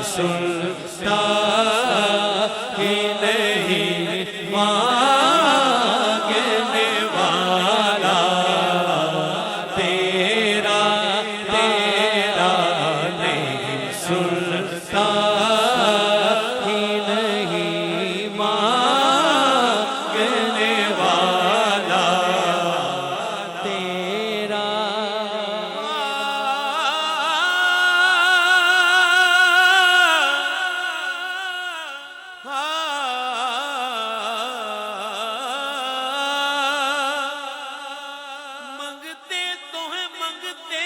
سنتا ہی نہیں مانگنے والا تیرا تیرا نہیں سنتا ہی نہیں مانگنے والا تیرا منگتے تو ہیں منگتے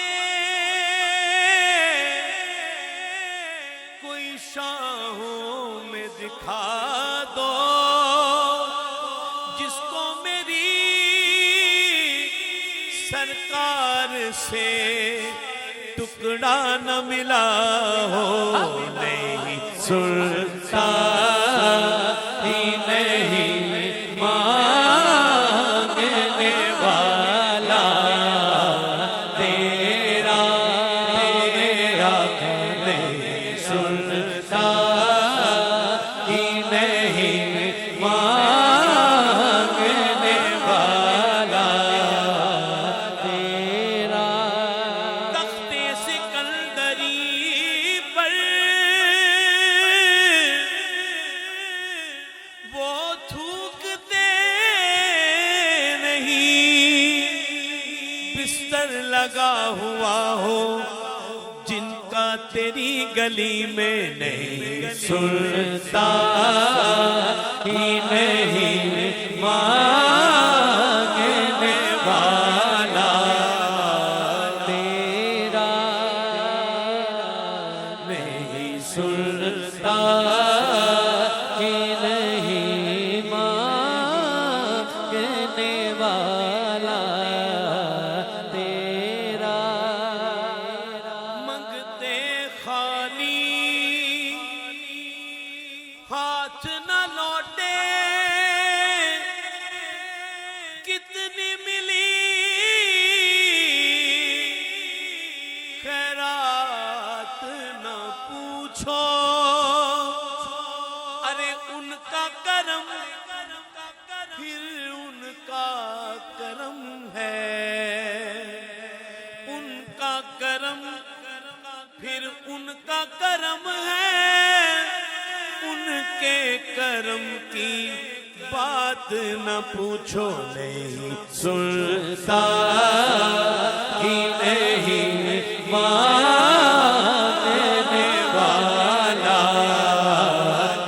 کوئی شاہوں میں دکھا دو جس کو میری سرکار سے ٹکڑا نہ ملا ہو نہیں سنتا ہی نہیں مانگنے والا تیرا تیرا نہیں سنتا ہی نہیں مانگنے والا تیرا تخت سکندری پر وہ تھوکتے نہیں بستر لگا ہوا ہو جن کا تیری گلی میں نہیں سنتا ہی نہیں مانگنے والا تیرا نہیں سنتا ہی نہیں مانگنے والا تیرا منگتے خالی ہاتھ نہ لوٹے کتنی ملی خیرات نہ پوچھو ارے ان کا کرم پھر ان کا کرم ہے ان کا کرم پھر ان کا کرم ہے ان کے کرم کی بات نہ پوچھو نہیں سنتا ہی نہیں مانگنے والا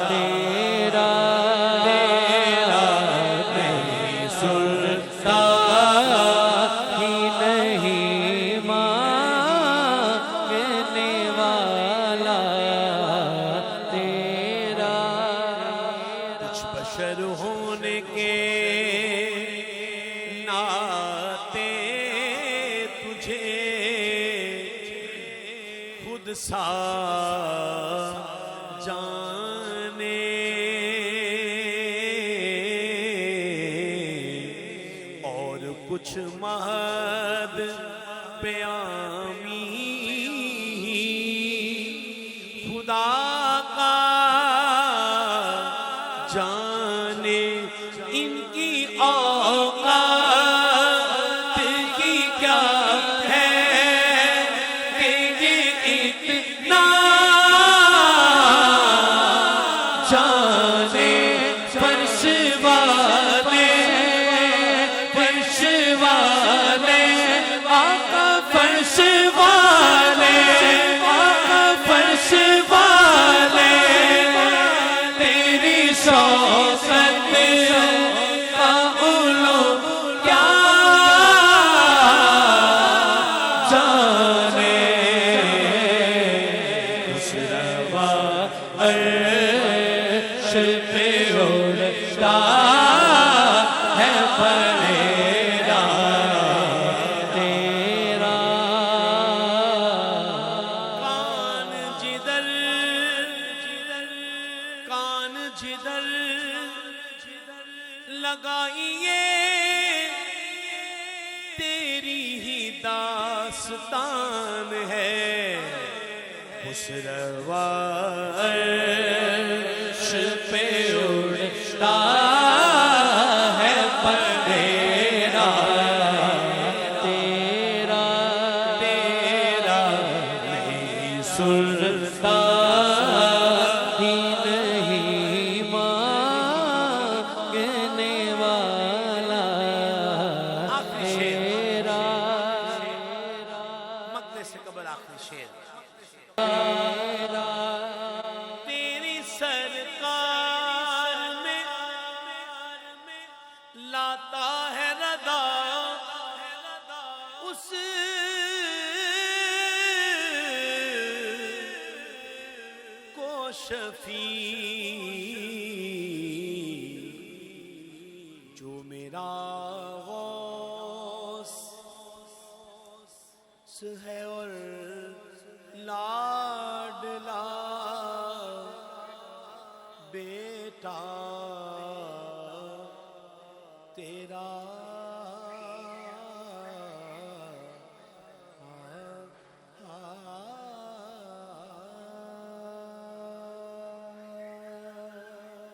تیرا تیرا نہیں سنتا ہی نہیں مانگنے والا تیرا کچھ بشر ہونے کے ناطے تجھے خود سا جانے اور کچھ مہد پیامی خدا کا جانے ان کی اوقات کی کیا ہے کہ یہ اتنا جانے فرش والے آقا فرش والے آقا فرش والے تیری شوقت کا علو کیا جانے خسروا عرش پہ اڑتا ہے پریرا تیرا کان جدھر لگائیے تیری ہی داستان ہے خسروا سنتا ہی نہیں مانگنے والا آخری شعر میرا مقطع سے قبل آخری شعر تیری سرکار میں لاتا ہے ردا اس کو شفیع جو میرا غوث ہے اور